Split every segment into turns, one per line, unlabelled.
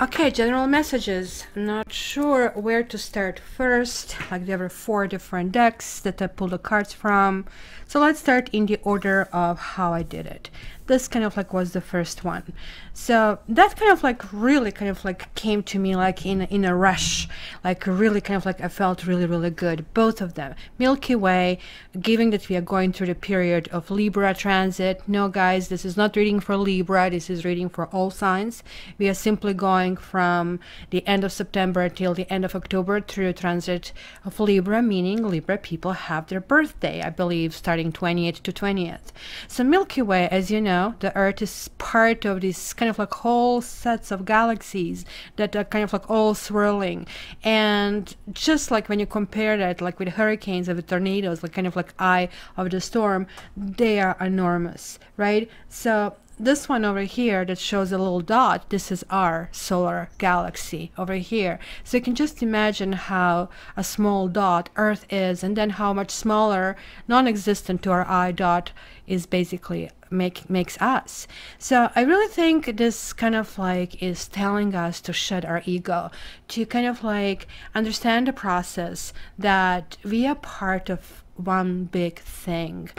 Okay, general messages. I'm not sure where to start first. Like there were 4 different decks that I pulled the cards from. So let's start in the order of how I did it. This kind of like was the first one. So that kind of like really kind of like came to me like in a rush. Like really kind of like I felt really good. Both of them. Milky Way, given that we are going through the period of Libra transit. No guys, this is not reading for Libra. This is reading for all signs. We are simply going from the end of September till the end of October through transit of Libra, meaning Libra people have their birthday, I believe, starting 28th to 20th. So Milky Way, as you know, the Earth is part of this kind of like whole sets of galaxies that are kind of like all swirling. And just like when you compare that like with hurricanes and with tornadoes, like kind of like eye of the storm, they are enormous, right? So this one over here that shows a little dot, this is our solar galaxy over here. So you can just imagine how a small dot Earth is, and then how much smaller, non-existent to our eye dot is basically makes us. So I really think this kind of like is telling us to shed our ego, to kind of like understand the process that we are part of one big thing.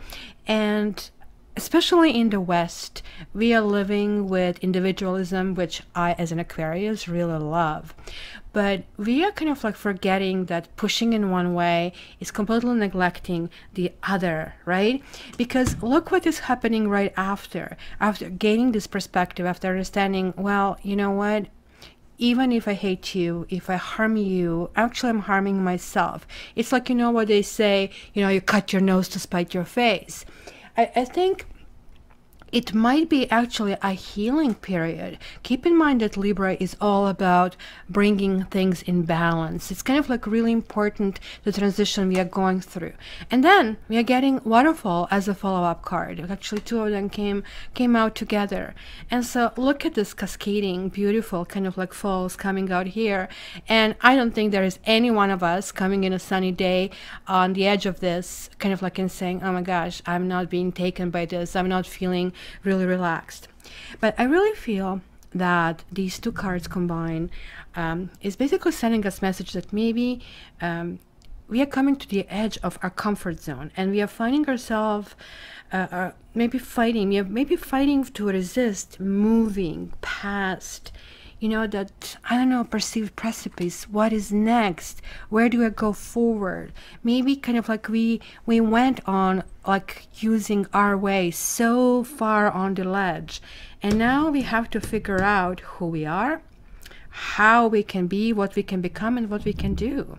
And especially in the West, we are living with individualism, which I, as an Aquarius, really love. But we are kind of like forgetting that pushing in one way is completely neglecting the other, right? Because look what is happening right after gaining this perspective, after understanding, well, you know what? Even if I hate you, if I harm you, actually I'm harming myself. It's like, you know what they say, you know, you cut your nose to spite your face. I think it might be actually a healing period. Keep in mind that Libra is all about bringing things in balance. It's kind of like really important, the transition we are going through. And then we are getting Waterfall as a follow-up card. Actually, 2 of them came out together. And so look at this cascading, beautiful kind of like falls coming out here. And I don't think there is any one of us coming in a sunny day on the edge of this, kind of like in saying, oh my gosh, I'm not being taken by this. I'm not feeling really relaxed. But I really feel that these 2 cards combined is basically sending us message that maybe we are coming to the edge of our comfort zone, and we are finding ourselves maybe fighting to resist moving past, you know, that, I don't know, perceived precipice. What is next? Where do I go forward? Maybe kind of like we went on like using our way so far on the ledge, and now we have to figure out who we are, how we can be, what we can become, and what we can do.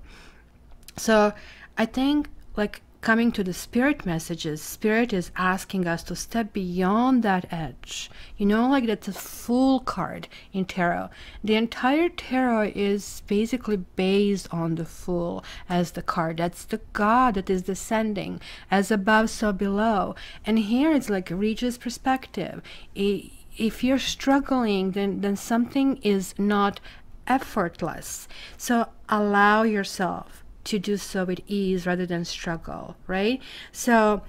So I think like coming to the spirit messages, spirit is asking us to step beyond that edge. You know, like that's a Fool card in tarot. The entire tarot is basically based on the Fool as the card. That's the God that is descending, as above so below. And here it's like Regis perspective. If you're struggling, then something is not effortless. So allow yourself to do so with ease rather than struggle, right? So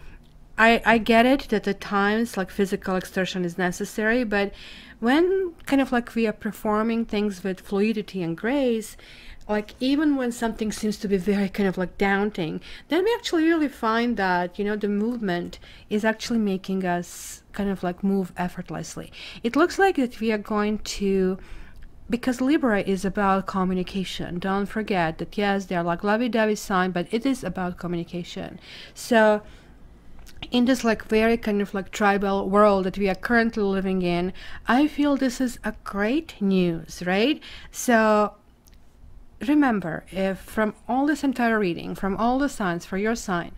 I get it that at times like physical exertion is necessary, but when kind of like we are performing things with fluidity and grace, like even when something seems to be very kind of like daunting, then we actually really find that, you know, the movement is actually making us kind of like move effortlessly. It looks like that we are going to, because Libra is about communication. Don't forget that, yes, they are like lovey-dovey sign, but it is about communication. So in this like very kind of like tribal world that we are currently living in, I feel this is a great news, right? So remember, if from all this entire reading, from all the signs for your sign,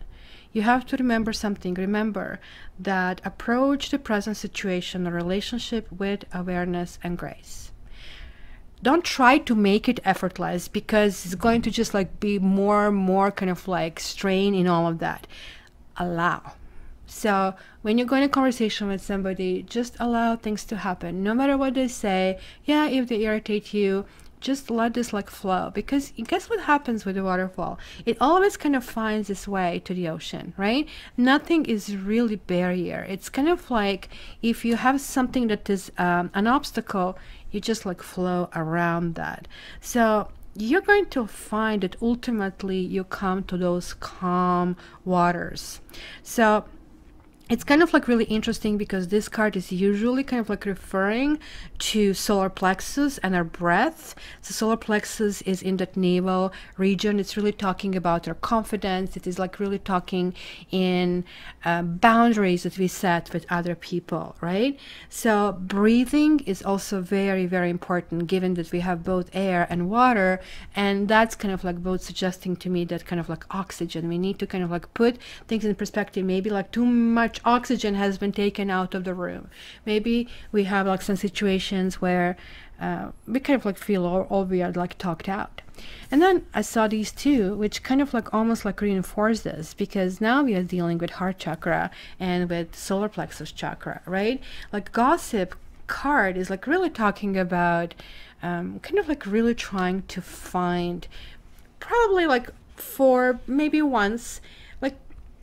you have to remember something. Remember that approach the present situation or relationship with awareness and grace. Don't try to make it effortless, because it's going to just like be more and more kind of like strain in all of that. Allow. So when you're going to conversation with somebody, just allow things to happen. No matter what they say, yeah, if they irritate you, just let this like flow, because guess what happens with the waterfall? It always kind of finds its way to the ocean, right? Nothing is really barrier. It's kind of like if you have something that is an obstacle, You just like flow around that. So you're going to find that ultimately you come to those calm waters. So it's kind of like really interesting because this card is usually kind of like referring to solar plexus and our breath. So solar plexus is in that navel region. It's really talking about our confidence. It is like really talking in boundaries that we set with other people, right? So breathing is also very, very important given that we have both air and water. And that's kind of like both suggesting to me that kind of like oxygen. We need to kind of like put things in perspective. Maybe like too much oxygen has been taken out of the room. Maybe we have like some situations where we kind of like feel all we are like talked out. And then I saw these two, which kind of like almost like reinforce this, because now we are dealing with heart chakra and with solar plexus chakra, right? Like gossip card is like really talking about kind of like really trying to find, probably like for maybe once, like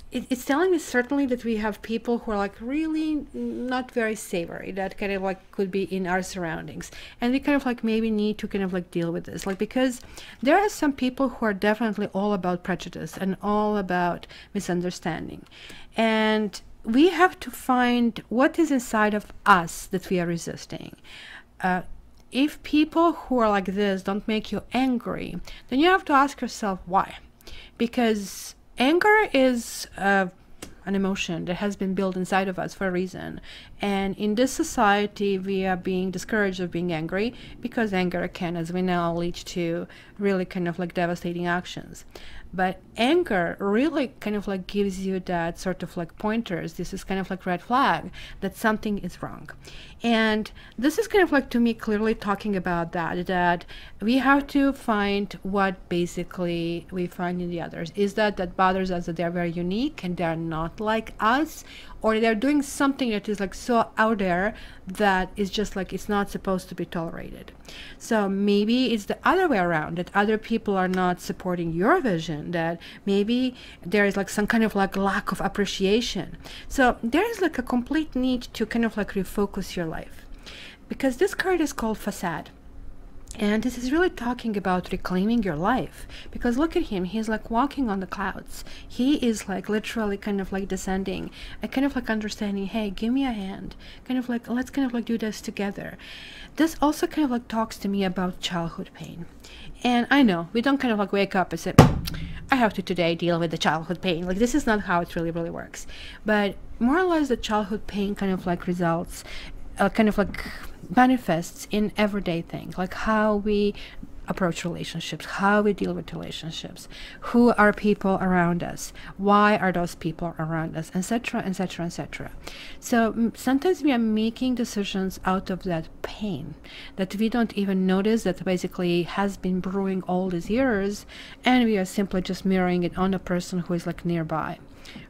it's telling me certainly that we have people who are like really not very savory, that kind of like could be in our surroundings, and we kind of like maybe need to kind of like deal with this, like because there are some people who are definitely all about prejudice and all about misunderstanding, and we have to find what is inside of us that we are resisting. If people who are like this don't make you angry, then you have to ask yourself why. Because anger is an emotion that has been built inside of us for a reason. And in this society, we are being discouraged of being angry because anger can, as we know, lead to really kind of like devastating actions. But anger really kind of like gives you that sort of like pointers. This is kind of like red flag that something is wrong. And this is kind of like, to me, clearly talking about that we have to find what basically we find in the others. Is that bothers us, that they're very unique and they're not like us, or they're doing something that is like so out there that is just like it's not supposed to be tolerated. So maybe it's the other way around, that other people are not supporting your vision, that maybe there is like some kind of like lack of appreciation. So there is like a complete need to kind of like refocus your life, because this card is called Facade. And this is really talking about reclaiming your life, because look at him, he's like walking on the clouds. He is like literally kind of like descending and kind of like understanding, hey, give me a hand, kind of like let's kind of like do this together. This also kind of like talks to me about childhood pain. And I know we don't kind of like wake up and say, I have to today deal with the childhood pain. Like this is not how it really works. But more or less the childhood pain kind of like results, kind of like manifests in everyday things, like how we approach relationships, how we deal with relationships, who are people around us, why are those people around us, etc., etc., etc. So sometimes we are making decisions out of that pain that we don't even notice, that basically has been brewing all these years, and we are simply just mirroring it on the person who is like nearby.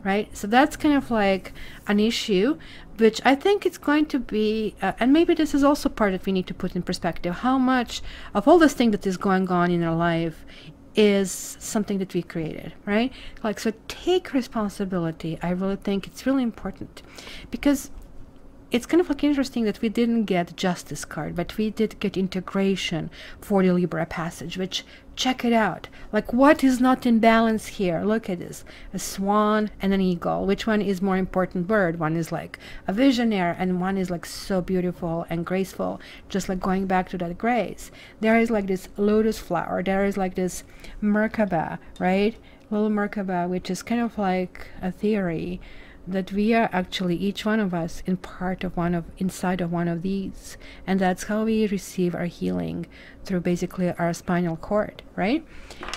Right? So that's kind of like an issue, which I think it's going to be, and maybe this is also part that we need to put in perspective, how much of all this thing that is going on in our life is something that we created, right? Like, so take responsibility. I really think it's really important, because it's kind of like interesting that we didn't get Justice card, but we did get Integration for the Libra passage, which, check it out. Like, what is not in balance here? Look at this. A swan and an eagle. Which one is more important bird? One is like a visionary, and one is like so beautiful and graceful, just like going back to that grace. There is like this lotus flower. There is like this Merkaba, right? Little Merkaba, which is kind of like a theory that we are actually, each one of us, in part of inside of one of these, and that's how we receive our healing, through basically our spinal cord, right?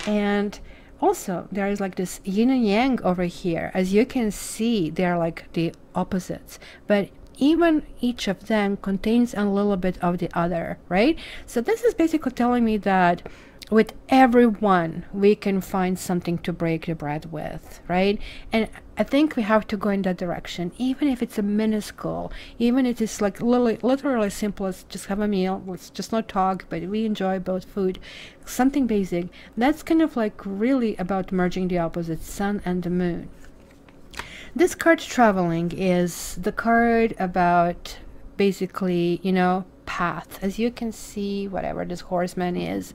And also there is like this yin and yang over here. As you can see, they're like the opposites, but even each of them contains a little bit of the other, right? So this is basically telling me that with everyone we can find something to break the bread with, right? And I think we have to go in that direction, even if it's a minuscule, even if it's like literally simple as just have a meal, let's just not talk, but we enjoy both food, something basic. That's kind of like really about merging the opposites, sun and the moon. This card, Traveling, is the card about basically, you know, path. As you can see, whatever this horseman is,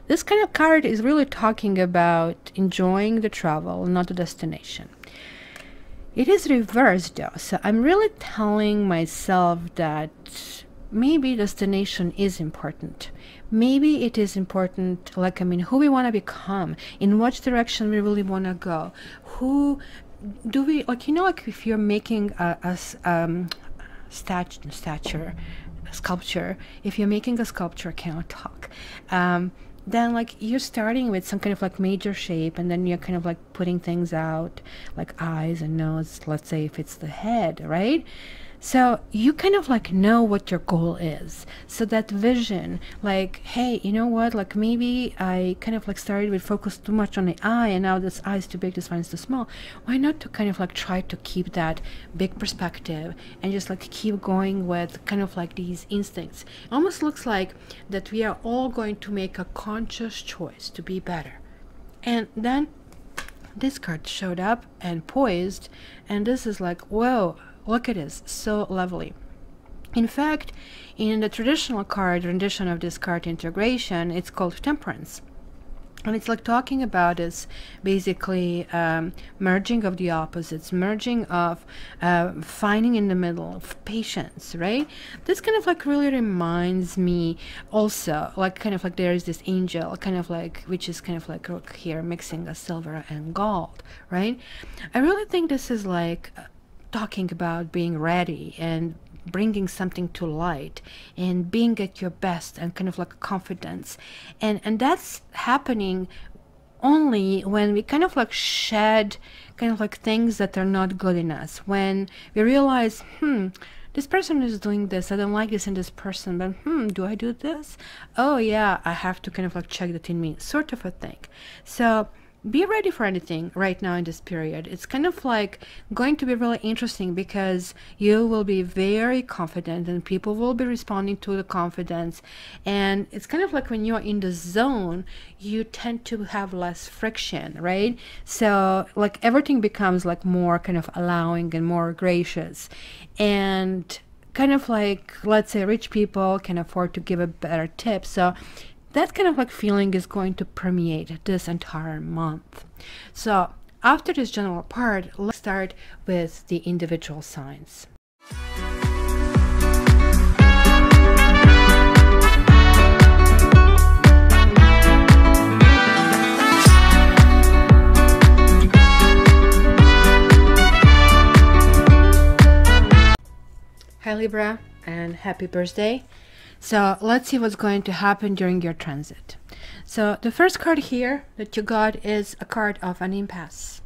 this kind of card is really talking about enjoying the travel, not the destination. It is reversed though, so I'm really telling myself that maybe destination is important. Maybe it is important, like, I mean, who we want to become, in which direction we really want to go, who do we, like, you know, like if you're making a sculpture, if you're making a sculpture, I cannot talk, then like you're starting with some kind of like major shape, and then you're kind of like putting things out like eyes and nose, let's say if it's the head, right? So you kind of like know what your goal is. So that vision, like, hey, you know what, like maybe I kind of like started with focus too much on the eye, and now this eye is too big, this one is too small. Why not to kind of like try to keep that big perspective and just like keep going with kind of like these instincts. It almost looks like that we are all going to make a conscious choice to be better. And then this card showed up and poised, and this is like, whoa, look at this, so lovely. In fact, in the traditional card rendition of this card integration, it's called Temperance. And it's like talking about this basically merging of the opposites, merging of finding in the middle of patience, right? This kind of like really reminds me also, like kind of like there is this angel, kind of like, which is kind of like look here, mixing a silver and gold, right? I really think this is like talking about being ready and bringing something to light and being at your best and kind of like confidence, and that's happening only when we kind of like shed kind of like things that are not good in us, when we realize, this person is doing this, I don't like this in this person, but do I do this? Oh yeah, I have to kind of like check that in me, sort of a thing. So be ready for anything right now in this period. It's kind of like going to be really interesting because you will be very confident and people will be responding to the confidence. And it's kind of like when you're in the zone, you tend to have less friction, right? So like everything becomes like more kind of allowing and more gracious. And kind of like, let's say rich people can afford to give a better tip. So that kind of like feeling is going to permeate this entire month. So after this general part, let's start with the individual signs. Hi Libra, and happy birthday. So let's see what's going to happen during your transit. So the first card here that you got is a card of an impasse.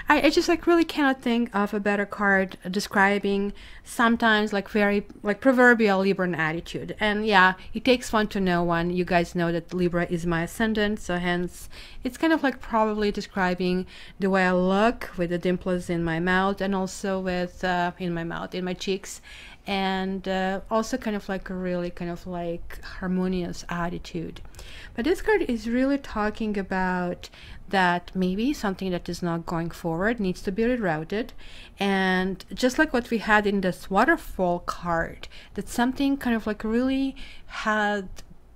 I just like really cannot think of a better card describing sometimes like very like proverbial Libran attitude. And yeah, it takes one to know one. You guys know that Libra is my ascendant, so hence it's kind of like probably describing the way I look with the dimples in my mouth, and also with in my cheeks, and also kind of like a really kind of like harmonious attitude. But this card is really talking about that maybe something that is not going forward needs to be rerouted, and just like what we had in this waterfall card, that something kind of like really had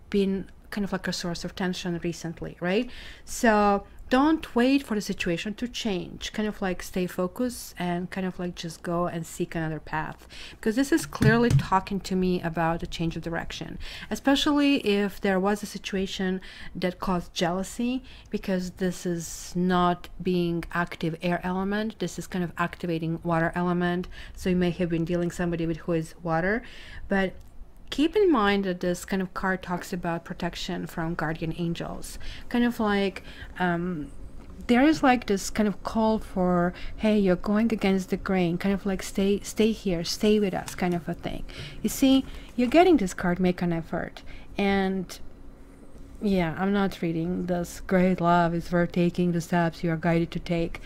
been kind of like a source of tension recently, right? So don't wait for the situation to change, kind of like stay focused and kind of like just go and seek another path, because this is clearly talking to me about a change of direction, especially if there was a situation that caused jealousy, because this is not being active air element, this is kind of activating water element. So you may have been dealing somebody with who is water, but keep in mind that this kind of card talks about protection from guardian angels, kind of like there is like this kind of call for, hey, you're going against the grain, kind of like stay here, stay with us, kind of a thing. You see, you're getting this card, make an effort. And yeah, I'm not reading this great love is worth taking the steps you are guided to take,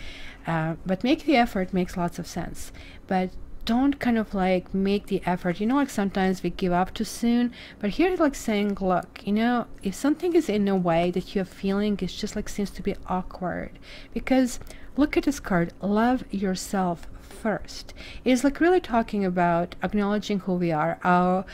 but make the effort makes lots of sense. But don't kind of like make the effort, you know, like sometimes we give up too soon. But here it's like saying, look, you know, if something is in a way that you're feeling, it's just like seems to be awkward, because look at this card, love yourself first. It's like really talking about acknowledging who we are, our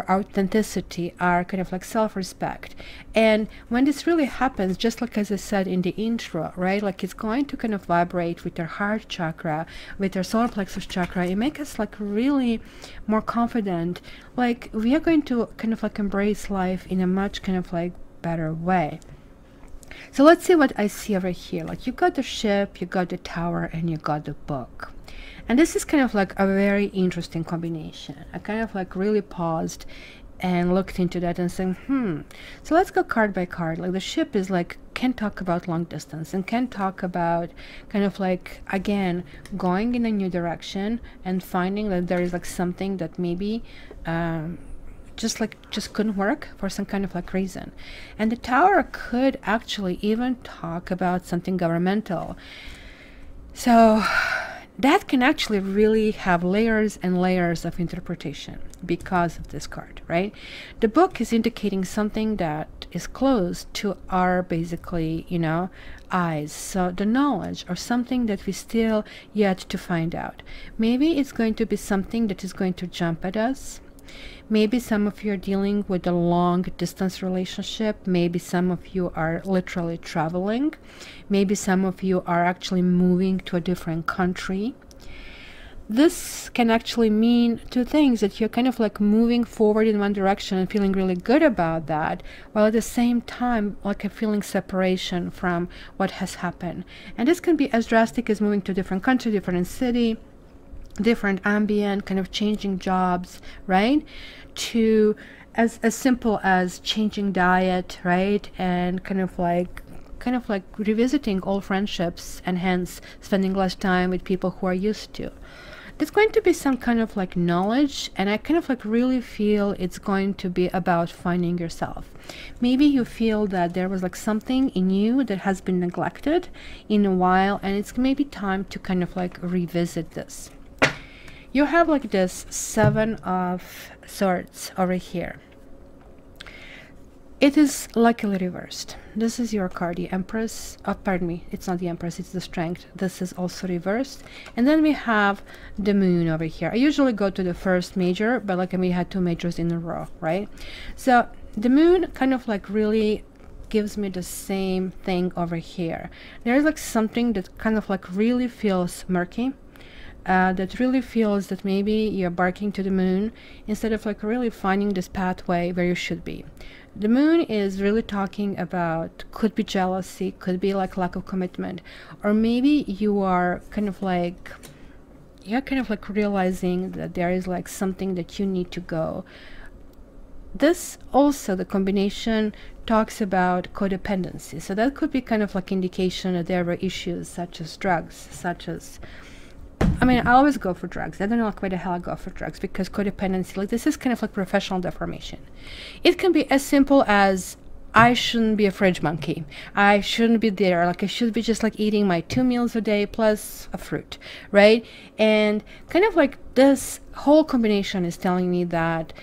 authenticity, our kind of like self-respect. And when this really happens, just like as I said in the intro, right, like it's going to kind of vibrate with our heart chakra, with our solar plexus chakra. It makes us like really more confident. Like we are going to kind of like embrace life in a much kind of like better way. So let's see what I see over here. Like you got the ship, you got the tower, and you got the book. And this is kind of like a very interesting combination. I kind of like really paused and looked into that and saying, so let's go card by card. Like the ship is like, can talk about long distance and can talk about kind of like, again, going in a new direction and finding that there is like something that maybe just couldn't work for some kind of like reason. And the tower could actually even talk about something governmental. So that can actually really have layers and layers of interpretation because of this card, right? The book is indicating something that is close to our basically, you know, eyes. So the knowledge or something that we still yet to find out. Maybe it's going to be something that is going to jump at us. Maybe some of you are dealing with a long distance relationship. Maybe some of you are literally traveling. Maybe some of you are actually moving to a different country. This can actually mean two things: that you're kind of like moving forward in one direction and feeling really good about that, while at the same time like a feeling separation from what has happened. And this can be as drastic as moving to a different country, different city, different ambient, kind of changing jobs, right? To as simple as changing diet, right? And kind of like revisiting old friendships and hence spending less time with people who are used to. There's going to be some kind of like knowledge, and I kind of like really feel it's going to be about finding yourself. Maybe you feel that there was like something in you that has been neglected in a while, and it's maybe time to kind of like revisit this. You have like this 7 of Swords over here. It is luckily reversed. This is your card, the Empress. Oh, pardon me, it's not the Empress, it's the Strength. This is also reversed. And then we have the Moon over here. I usually go to the first major, but like we had 2 majors in a row, right? So the Moon kind of like really gives me the same thing over here. There's like something that kind of like really feels murky. That really feels that maybe you're barking to the moon instead of like really finding this pathway where you should be. The Moon is really talking about, could be jealousy, could be like lack of commitment, or maybe you are kind of like, you're kind of like realizing that there is like something that you need to go. This also, the combination talks about codependency. So that could be kind of like indication that there were issues such as drugs, such as, I mean, I always go for drugs. I don't know like why the hell I go for drugs, because codependency, like this is kind of like professional deformation. It can be as simple as, I shouldn't be a fridge monkey. I shouldn't be there. Like I should be just like eating my 2 meals a day plus a fruit, right? And kind of like this whole combination is telling me that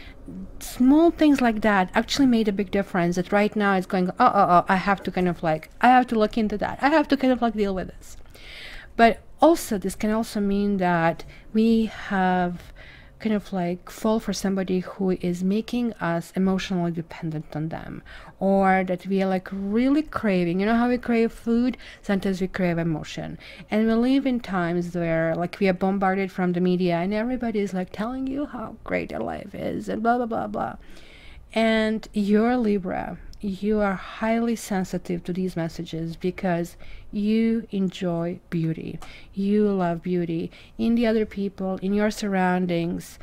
small things like that actually made a big difference. That right now it's going, I have to kind of like, I have to look into that. I have to kind of like deal with this. But also, this can also mean that we have kind of like fall for somebody who is making us emotionally dependent on them, or that we are like really craving, you know how we crave food, sometimes we crave emotion. And we live in times where like we are bombarded from the media and everybody is like telling you how great their life is and blah blah blah blah. And you're Libra, you are highly sensitive to these messages because you enjoy beauty. You love beauty in the other people, in your surroundings.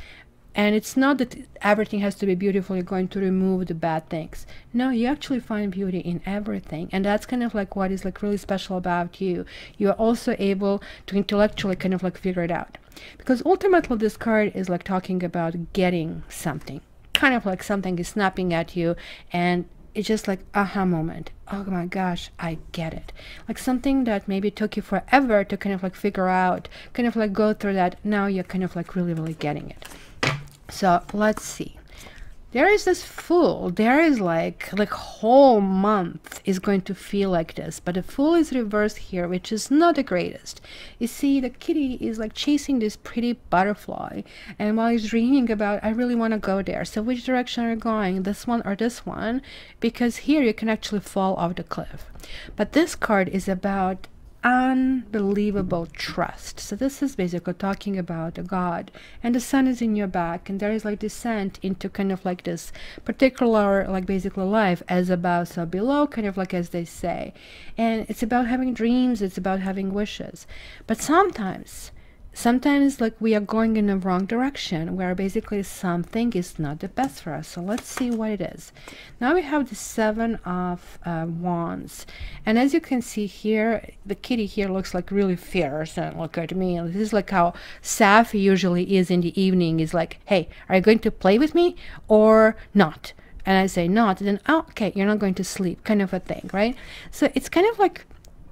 And it's not that everything has to be beautiful, you're going to remove the bad things. No, you actually find beauty in everything. And that's kind of like what is like really special about you. You are also able to intellectually kind of like figure it out. Because ultimately this card is like talking about getting something. Kind of like something is snapping at you and it's just like aha moment. Oh my gosh, I get it. Like something that maybe took you forever to kind of like figure out, kind of like go through that. Now you're kind of like really, really getting it. So let's see. there is this Fool. There is like whole month is going to feel like this, but the Fool is reversed here, which is not the greatest. You see, the kitty is like chasing this pretty butterfly, and while he's dreaming about, I really want to go there. So which direction are you going, this one or this one? Because here you can actually fall off the cliff. But this card is about unbelievable trust. So this is basically talking about a God, and the sun is in your back, and there is like descent into kind of like this particular like basically life, as above so below, kind of like as they say. And it's about having dreams, it's about having wishes. But sometimes like we are going in the wrong direction, where basically something is not the best for us. So let's see what it is. Now we have the Seven of Wands, and as you can see here, the kitty here looks like really fierce, and look at me. This is like how Safi usually is in the evening, is like, hey, are you going to play with me or not? And I say not, then oh, okay, you're not going to sleep, kind of a thing, right? So it's kind of like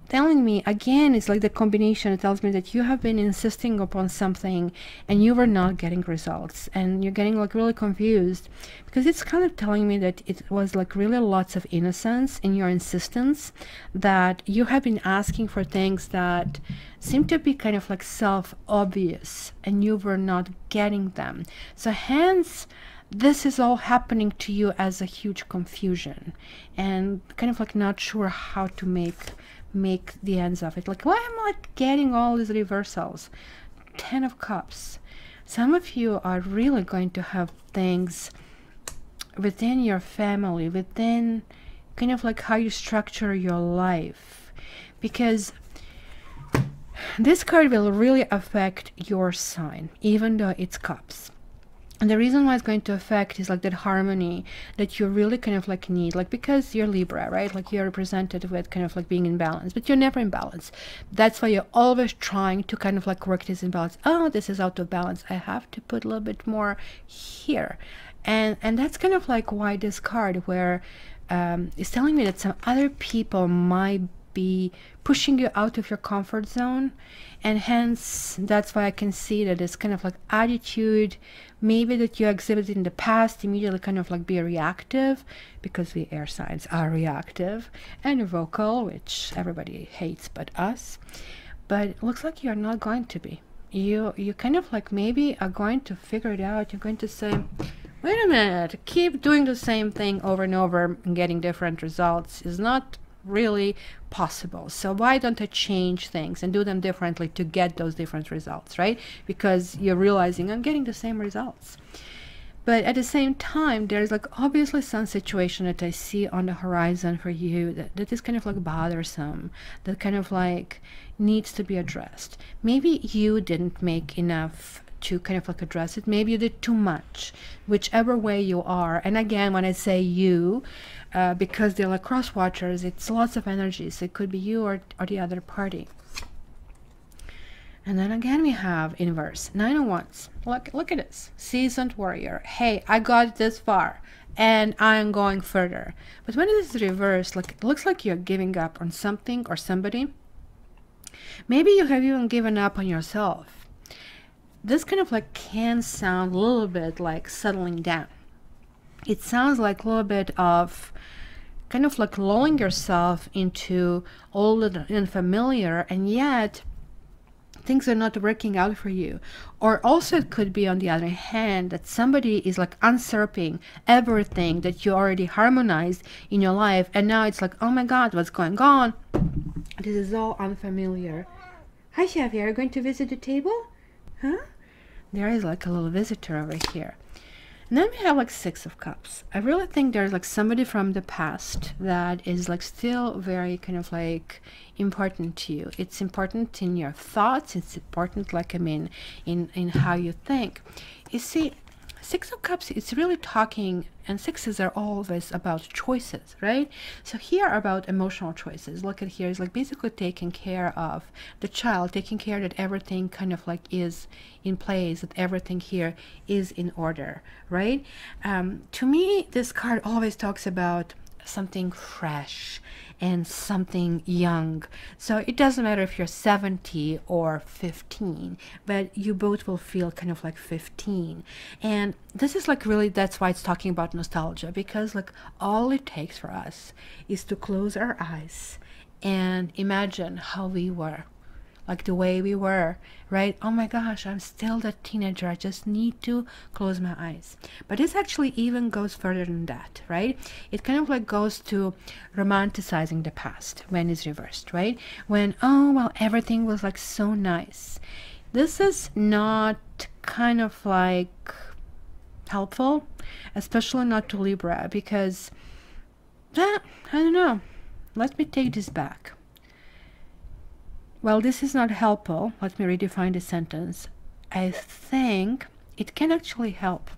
telling me, again, it's like the combination. It tells me that you have been insisting upon something and you were not getting results, and you're getting like really confused, because it's kind of telling me that it was like really lots of innocence in your insistence, that you have been asking for things that seem to be kind of like self-obvious and you were not getting them. So hence this is all happening to you as a huge confusion, and kind of like not sure how to make the ends of it. Like, why am I like getting all these reversals? 10 of Cups. Some of you are really going to have things within your family, within kind of like how you structure your life, because this card will really affect your sign, even though it's Cups. And the reason why it's going to affect is like that harmony that you really kind of like need, like because you're Libra, right? Like you're represented with kind of like being in balance, but you're never in balance. That's why you're always trying to kind of like work this imbalance. Oh, this is out of balance. I have to put a little bit more here. And that's kind of like why this card, where is telling me that some other people might be pushing you out of your comfort zone, and hence that's why I can see that it's kind of like attitude maybe that you exhibited in the past, immediately kind of like be reactive, because we air signs are reactive, and vocal, which everybody hates but us. But it looks like you're not going to be. You kind of like maybe are going to figure it out. You're going to say, wait a minute, keep doing the same thing over and over and getting different results is not really possible. So why don't I change things and do them differently to get those different results, right? Because you're realizing I'm getting the same results. But at the same time, there's like obviously some situation that I see on the horizon for you that is kind of like bothersome, that kind of like needs to be addressed. Maybe you didn't make enough to kind of like address it. Maybe you did too much, whichever way you are. And again, when I say you, because they're like cross watchers, it's lots of energies. It could be you or the other party. And then again we have inverse 9 of Wands. Look at this, seasoned warrior. Hey, I got this far and I'm going further. But when it is reversed, like it looks like you're giving up on something or somebody. Maybe you have even given up on yourself. This kind of like can sound a little bit like settling down. It sounds like a little bit of kind of like lulling yourself into all the unfamiliar, and yet things are not working out for you. Or also it could be on the other hand that somebody is like usurping everything that you already harmonized in your life, and now it's like, oh my god, what's going on? This is all unfamiliar. Hi Chevy, are you going to visit the table? Huh? There is like a little visitor over here. And then we have like 6 of Cups. I really think there's like somebody from the past that is like still very kind of like important to you. It's important in your thoughts. It's important, like, I mean, in how you think. You see, 6 of Cups, it's really talking, and 6s are always about choices, right? So here about emotional choices. Look at here, it's like basically taking care of the child, taking care that everything kind of like is in place, that everything here is in order, right? To me, this card always talks about something fresh and something young. So it doesn't matter if you're 70 or 15, but you both will feel kind of like 15. And this is like really, that's why it's talking about nostalgia, because like all it takes for us is to close our eyes and imagine how we were, like the way we were, right? Oh my gosh, I'm still that teenager. I just need to close my eyes. But this actually even goes further than that, right? It kind of like goes to romanticizing the past when it's reversed, right? When, oh, well, everything was like so nice. This is not kind of like helpful, especially not to Libra, because, I don't know. Let me take this back. Well, this is not helpful. Let me redefine the sentence. I think it can actually help.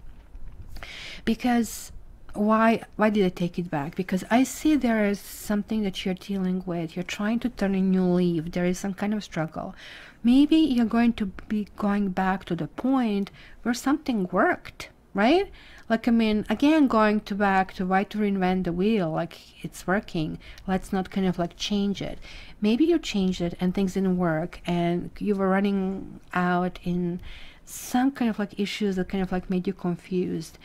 Because why did I take it back? Because I see there is something that you're dealing with. You're trying to turn a new leaf. There is some kind of struggle. Maybe you're going to be going back to the point where something worked, right? Like, I mean, again, going to back to why to reinvent the wheel, like it's working. Let's not kind of like change it. Maybe you changed it and things didn't work and you were running out in some kind of like issues that kind of like made you confused.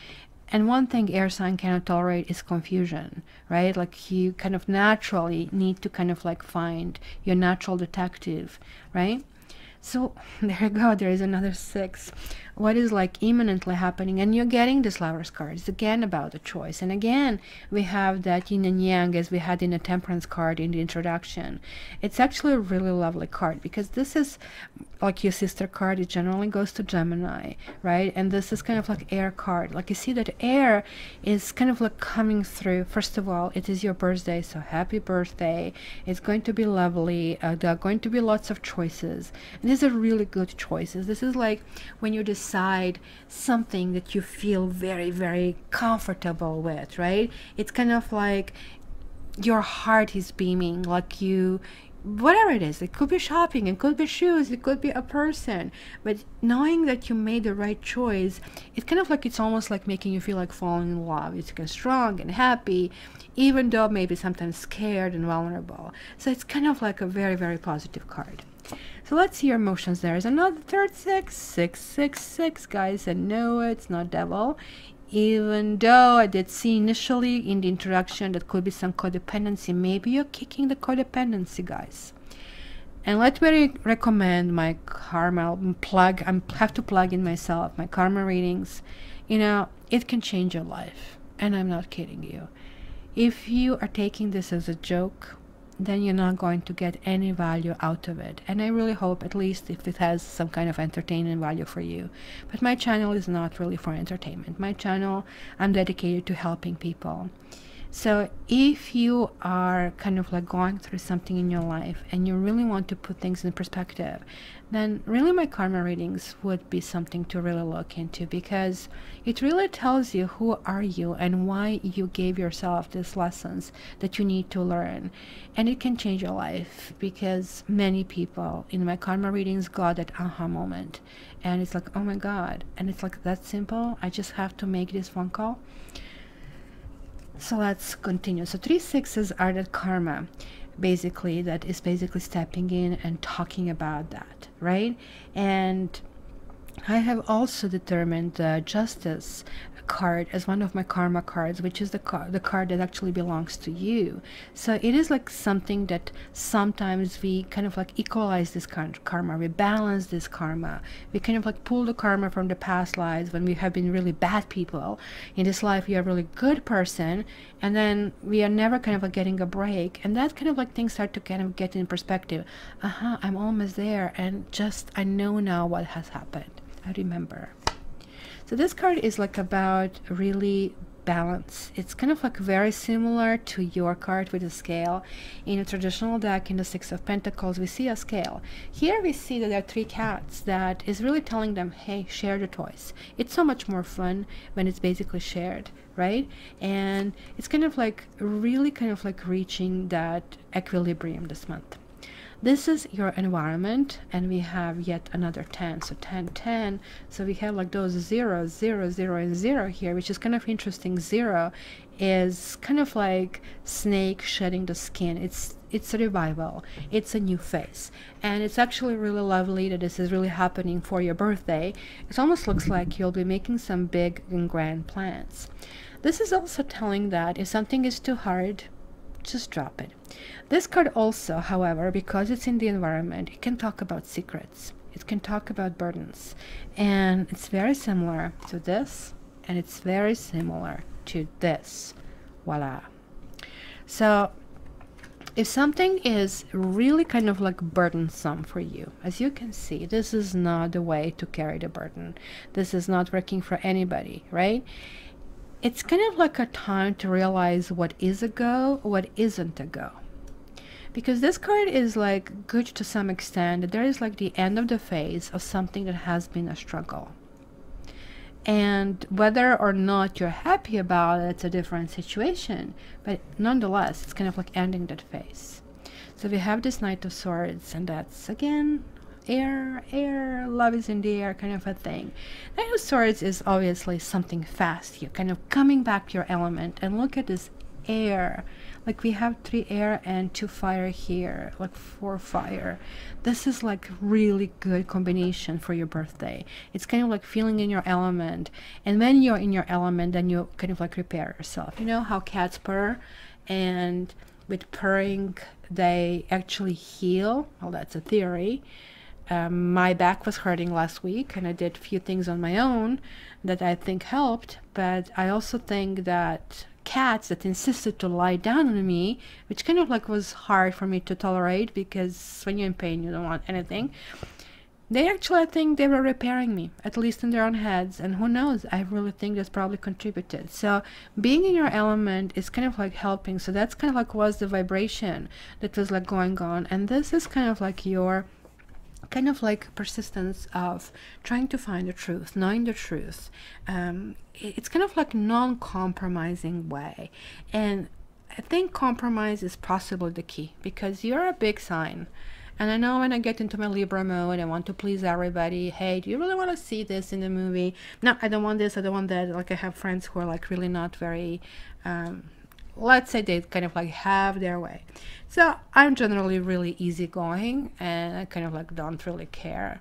And one thing air sign cannot tolerate is confusion, right? Like you kind of naturally need to kind of like find your natural detective, right? So there you go, there is another 6. What is like imminently happening, and you're getting this Lovers card. It's again about the choice, and again we have that yin and yang as we had in the Temperance card in the introduction. It's actually a really lovely card, because this is like your sister card. It generally goes to Gemini, right? And this is kind of like air card. Like you see that air is kind of like coming through. First of all, it is your birthday, so happy birthday. It's going to be lovely. There are going to be lots of choices, and these are really good choices. This is like when you decide something that you feel very, very comfortable with, right? It's kind of like your heart is beaming, like you, whatever it is. It could be shopping, it could be shoes, it could be a person, but knowing that you made the right choice, it's kind of like, it's almost like making you feel like falling in love. It's kind of strong and happy, even though maybe sometimes scared and vulnerable. So it's kind of like a very, very positive card. So let's see your emotions. There is another third 6, 666, guys, and no, it's not devil. Even though I did see initially in the introduction that could be some codependency. Maybe you're kicking the codependency, guys. And let me recommend my karma plug. I have to plug in myself, my karma readings. You know, it can change your life, and I'm not kidding you. If you are taking this as a joke, then you're not going to get any value out of it. And I really hope, at least if it has some kind of entertainment value for you. But my channel is not really for entertainment. My channel, I'm dedicated to helping people. So if you are kind of like going through something in your life and you really want to put things in perspective, then really my karma readings would be something to really look into, because it really tells you who are you and why you gave yourself these lessons that you need to learn. And it can change your life, because many people in my karma readings got that aha moment, and it's like, oh my god, and it's like that simple. I just have to make this phone call. So let's continue. So 3 6s are that karma, basically, that is basically stepping in and talking about that, right? And I have also determined the Justice card as one of my karma cards, which is the card that actually belongs to you. So it is like something that sometimes we kind of like equalize this karma, we balance this karma, we kind of like pull the karma from the past lives when we have been really bad people. In this life we are a really good person, and then we are never kind of like getting a break, and that kind of like things start to kind of get in perspective. I'm almost there, and just I know now what has happened. I remember. So this card is like about really balance. It's kind of like very similar to your card with a scale. In a traditional deck, in the 6 of Pentacles, we see a scale. Here we see that there are 3 cats that is really telling them, hey, share the toys. It's so much more fun when it's basically shared, right? And it's kind of like really kind of like reaching that equilibrium this month. This is your environment, and we have yet another 10. So 10, 10. So we have like those zeros, 0, 0, and 0 here, which is kind of interesting. 0 is kind of like snake shedding the skin. It's a revival. It's a new phase. And it's actually really lovely that this is really happening for your birthday. It almost looks like you'll be making some big and grand plans. This is also telling that if something is too hard, just drop it. This card also, however, because it's in the environment, it can talk about secrets. It can talk about burdens. And it's very similar to this, and it's very similar to this. Voila. So if something is really kind of like burdensome for you, as you can see, this is not the way to carry the burden. This is not working for anybody, right? It's kind of like a time to realize what is a go, what isn't a go. Because this card is like good to some extent. There is like the end of the phase of something that has been a struggle. And whether or not you're happy about it, it's a different situation. But nonetheless, it's kind of like ending that phase. So we have this Knight of Swords, and that's again air, love is in the air kind of a thing. Knight of Swords is obviously something fast here, kind of coming back to your element. And look at this air, like we have 3 air and 2 fire here, like 4 fire. This is like really good combination for your birthday. It's kind of like feeling in your element, and when you're in your element, then you kind of like repair yourself. You know how cats purr, and with purring they actually heal? Well, that's a theory. My back was hurting last week, and I did a few things on my own that I think helped, but I also think that cats that insisted to lie down on me, which kind of like was hard for me to tolerate, because when you're in pain you don't want anything, they actually, I think they were repairing me, at least in their own heads, and who knows, I really think that's probably contributed. So being in your element is kind of like helping. So that's kind of like was the vibration that was like going on, and this is kind of like your kind of like persistence of trying to find the truth, knowing the truth. It's kind of like non-compromising way, and I think compromise is possibly the key, because you're a big sign, and I know when I get into my Libra mode, I want to please everybody. Hey, do you really want to see this in the movie? No, I don't want this, I don't want that. Like I have friends who are like really not very let's say they kind of like have their way. So I'm generally really easygoing, and I kind of like don't really care,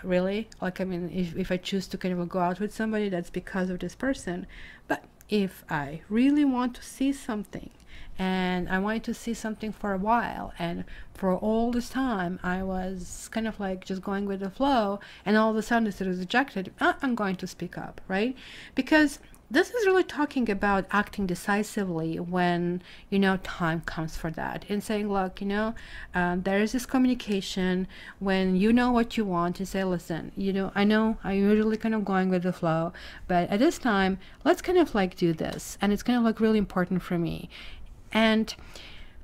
really. Like, I mean, if I choose to kind of go out with somebody, that's because of this person. But if I really want to see something, and I wanted to see something for a while, and for all this time I was kind of like just going with the flow, and all of a sudden it was rejected, I'm going to speak up, right? Because this is really talking about acting decisively when, you know, time comes for that, and saying, look, you know, there is this communication when you know what you want, and say, listen, you know I'm usually kind of going with the flow, but at this time, let's kind of like do this, and it's kind of like really important for me. And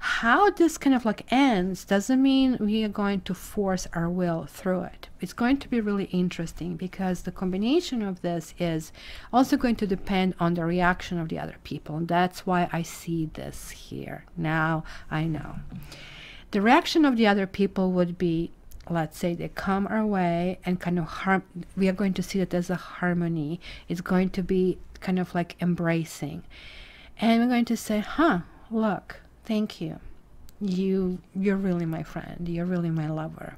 how this kind of like ends doesn't mean we are going to force our will through it. It's going to be really interesting, because the combination of this is also going to depend on the reaction of the other people, and that's why I see this here. Now I know the reaction of the other people would be, let's say they come our way and kind of we are going to see that as a harmony. It's going to be kind of like embracing, and we're going to say, huh, look, thank you, you're really my friend, you're really my lover.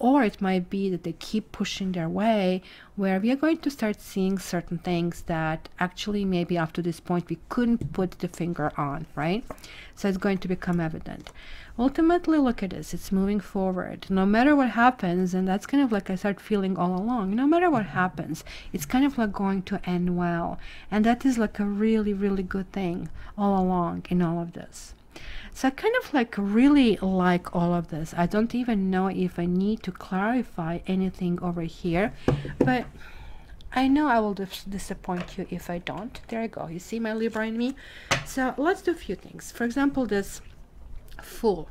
Or it might be that they keep pushing their way, where we are going to start seeing certain things that actually maybe up to this point we couldn't put the finger on, right? So it's going to become evident. Ultimately, look at this, it's moving forward no matter what happens, and that's kind of like I start feeling all along, no matter what happens, it's kind of like going to end well, and that is like a really, really good thing all along in all of this. So I kind of like really like all of this. I don't even know if I need to clarify anything over here, but I know I will disappoint you if I don't. There you go, you see my Libra in me. So let's do a few things. For example, this Fool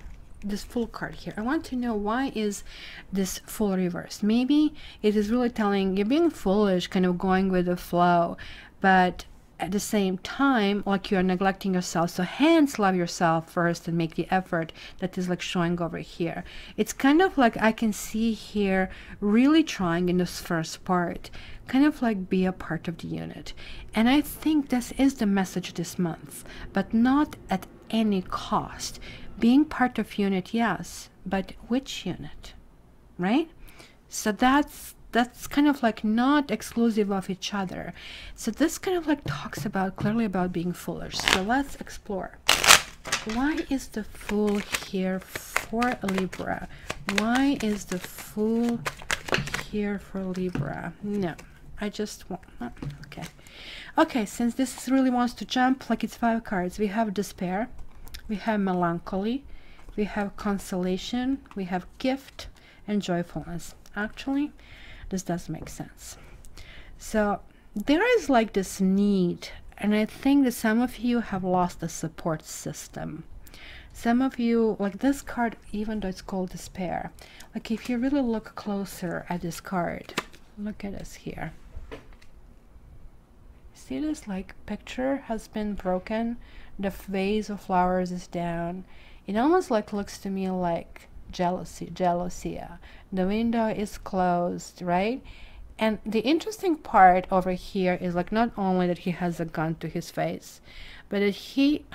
card here. I want to know, why is this Fool reversed? Maybe it is really telling you're being foolish, kind of going with the flow, but at the same time, like you're neglecting yourself. So hence, love yourself first and make the effort that is like showing over here. It's kind of like I can see here really trying in this first part, kind of like be a part of the unit. And I think this is the message this month, but not at any cost. Being part of unit, yes, but which unit, right? So that's kind of like not exclusive of each other. So this kind of like talks about clearly about being foolish. So let's explore. Why is the Fool here for Libra? Why is the Fool here for Libra? No, I just want, okay. Okay, since this really wants to jump, like it's 5 cards. We have despair, we have melancholy, we have consolation, we have gift, and joyfulness. Actually, this does make sense. So there is like this need, and I think that some of you have lost a support system. Some of you, like this card, even though it's called despair, like if you really look closer at this card, look at this here. See this like picture has been broken, the vase of flowers is down. It almost like looks to me like jealousy. The window is closed, right? And the interesting part over here is like not only that he has a gun to his face, but that he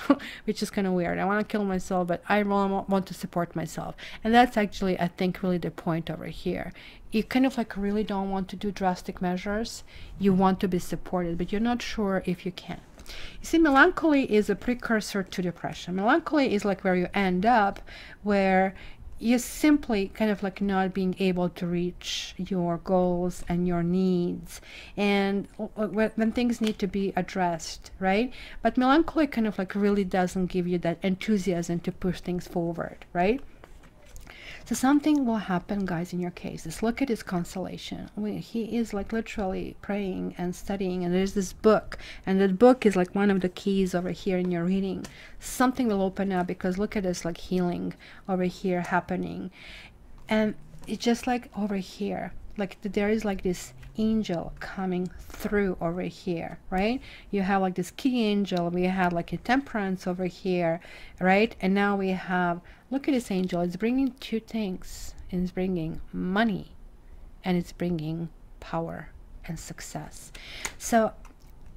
which is kind of weird, I want to kill myself, but I really want to support myself. And that's actually, I think, really the point over here. You kind of like really don't want to do drastic measures. You want to be supported, but you're not sure if you can. You see, melancholy is a precursor to depression. Melancholy is like where you end up, where you simply kind of like not being able to reach your goals and your needs, and when things need to be addressed, right? But melancholy kind of like really doesn't give you that enthusiasm to push things forward, right? So something will happen, guys, in your cases. Look at his consolation. He is like literally praying and studying, and there's this book, and that book is like one of the keys over here in your reading. Something will open up, because look at this like healing over here happening. And it's just like over here, like there is like this angel coming through over here, right? You have like this key angel, we have like a temperance over here, right? And now we have, look at this angel, it's bringing 2 things. It's bringing money, and it's bringing power and success. So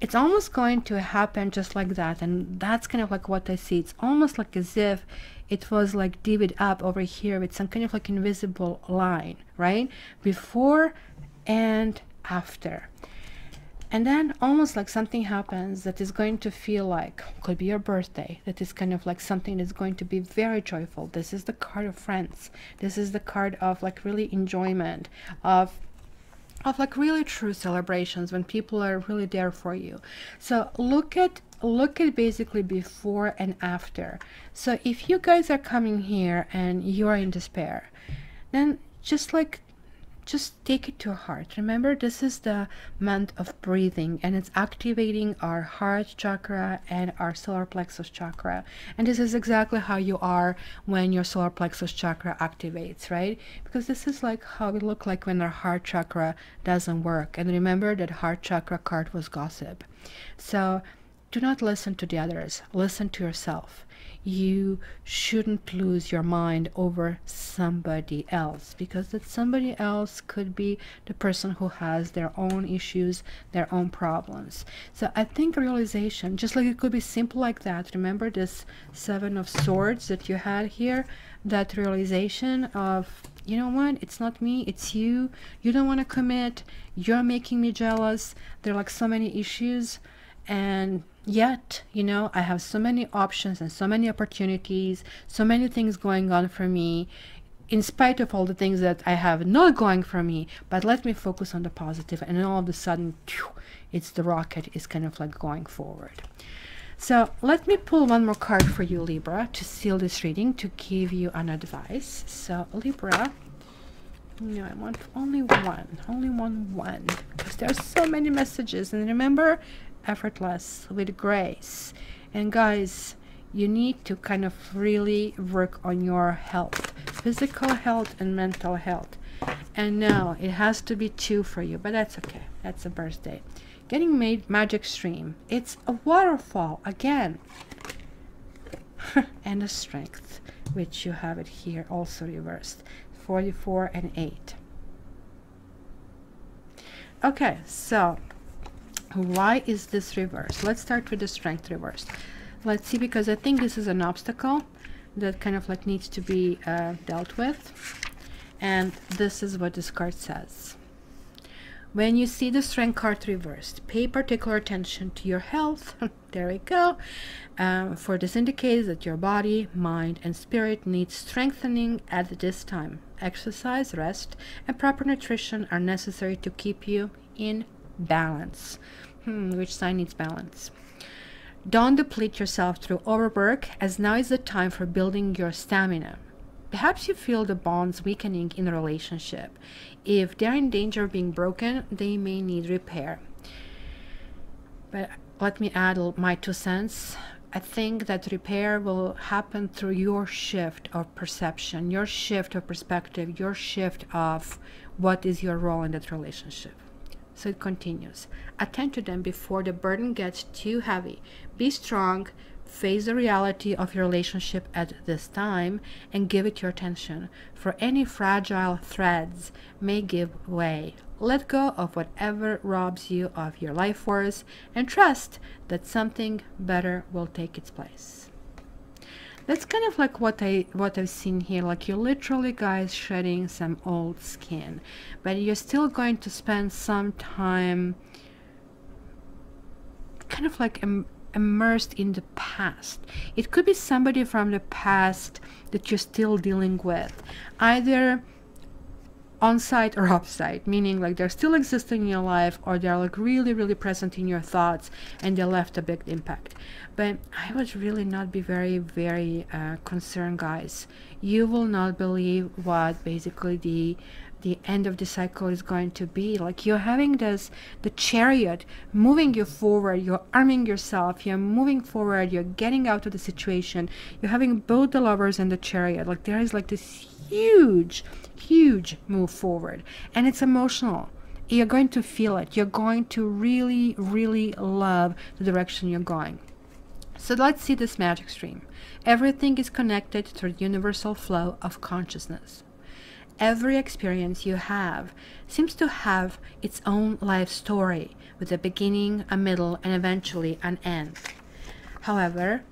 it's almost going to happen just like that, and that's kind of like what I see. It's almost like as if it was like divvied up over here with some kind of like invisible line, right? Before and after. And then almost like something happens that is going to feel like, could be your birthday, that is kind of like something that's going to be very joyful. This is the card of friends. This is the card of like really enjoyment, of like really true celebrations, when people are really there for you. So look at basically before and after. So if you guys are coming here and you're in despair, then just take it to heart. Remember, this is the month of breathing, and it's activating our heart chakra and our solar plexus chakra. And this is exactly how you are when your solar plexus chakra activates, right? Because this is like how we look like when our heart chakra doesn't work. And remember that heart chakra card was gossip. So do not listen to the others, listen to yourself. You shouldn't lose your mind over somebody else, because that somebody else could be the person who has their own issues, their own problems. So I think realization, just like it could be simple like that. Remember this 7 of Swords that you had here, that realization of, you know what, it's not me, it's you. You don't want to commit, you're making me jealous, there are like so many issues, and yet, you know, I have so many options and so many opportunities, so many things going on for me, in spite of all the things that I have not going for me. But let me focus on the positive, and then all of a sudden, it's the rocket is kind of like going forward. So let me pull one more card for you, Libra, to seal this reading, to give you an advice. So Libra, no, I want only one, because there are so many messages. And remember, effortless, with grace. And guys, you need to kind of really work on your health, physical health and mental health. And no, it has to be 2 for you, but that's okay, that's a birthday. getting made magic stream. It's a waterfall again. And a strength, which you have it here also reversed. 44 and 8. Okay, so why is this reversed? Let's start with the strength reversed. Let's see, because I think this is an obstacle that kind of like needs to be dealt with. And this is what this card says. When you see the strength card reversed, pay particular attention to your health. There we go. For this indicates that your body, mind, and spirit need strengthening at this time. Exercise, rest, and proper nutrition are necessary to keep you in balance. Which sign needs balance? Don't deplete yourself through overwork, as now is the time for building your stamina. Perhaps you feel the bonds weakening in a relationship. If they're in danger of being broken, they may need repair. But let me add my 2 cents. I think that repair will happen through your shift of perception, your shift of perspective, your shift of what is your role in that relationship. So it continues. Attend to them before the burden gets too heavy. Be strong. Face the reality of your relationship at this time and give it your attention, for any fragile threads may give way. Let go of whatever robs you of your life force and trust that something better will take its place. That's kind of like what I've seen here. Like, you're literally, guys, shedding some old skin, but you're still going to spend some time kind of like immersed in the past. It could be somebody from the past that you're still dealing with, either on-site or off-site, meaning like they're still existing in your life, or they're like really, really present in your thoughts and they left a big impact. But I would really not be very, very concerned, guys. You will not believe what basically the end of the cycle is going to be. Like, you're having the chariot moving you forward, you're arming yourself, you're moving forward, you're getting out of the situation, you're having both the lovers and the chariot. Like, there is like this huge move forward, and it's emotional. You're going to feel it. You're going to really, really love the direction you're going. So let's see this magic stream. Everything is connected through the universal flow of consciousness. Every experience you have seems to have its own life story, with a beginning, a middle, and eventually an end. However,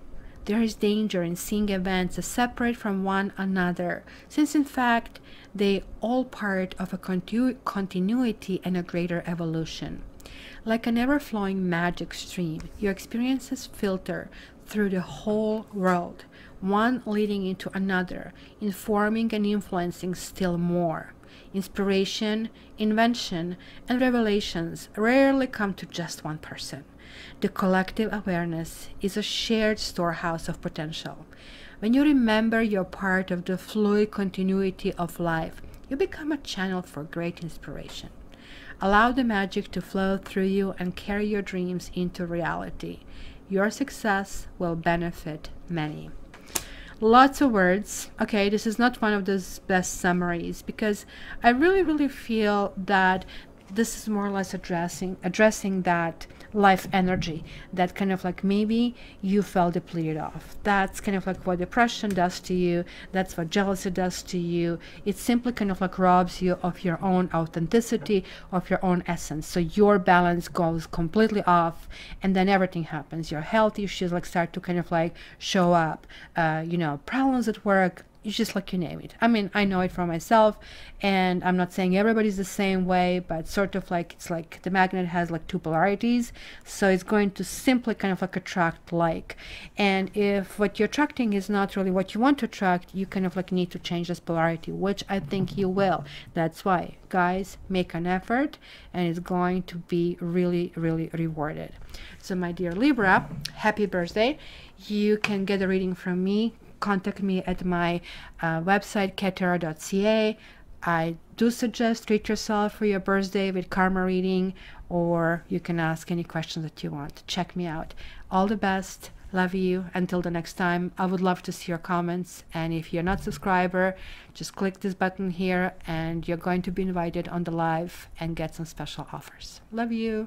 there is danger in seeing events as separate from one another, since in fact they all part of a continuity and a greater evolution. Like an ever-flowing magic stream, your experiences filter through the whole world, one leading into another, informing and influencing still more. Inspiration, invention, and revelations rarely come to just one person. The collective awareness is a shared storehouse of potential. When you remember you're part of the fluid continuity of life, you become a channel for great inspiration. Allow the magic to flow through you and carry your dreams into reality. Your success will benefit many. Lots of words. Okay, this is not one of those best summaries, because I really feel that this is more or less addressing that life energy that kind of like maybe you felt depleted of. That's kind of like what depression does to you. That's what jealousy does to you. It simply kind of like robs you of your own authenticity, of your own essence. So your balance goes completely off, and then everything happens. Your health issues like start to kind of like show up. Problems at work. It's just like, you name it. I mean, I know it for myself, and I'm not saying everybody's the same way, but sort of like, it's like the magnet has like 2 polarities, so it's going to simply kind of like attract like. And if what you're attracting is not really what you want to attract, you kind of like need to change this polarity, which I think you will. That's why, guys, make an effort, and it's going to be really rewarded. So my dear Libra, happy birthday. You can get a reading from me. Contact me at my website, catara.ca. I do suggest treat yourself for your birthday with karma reading, or you can ask any questions that you want. Check me out. All the best. Love you. Until the next time, I would love to see your comments. And if you're not a subscriber, just click this button here and you're going to be invited on the live and get some special offers. Love you.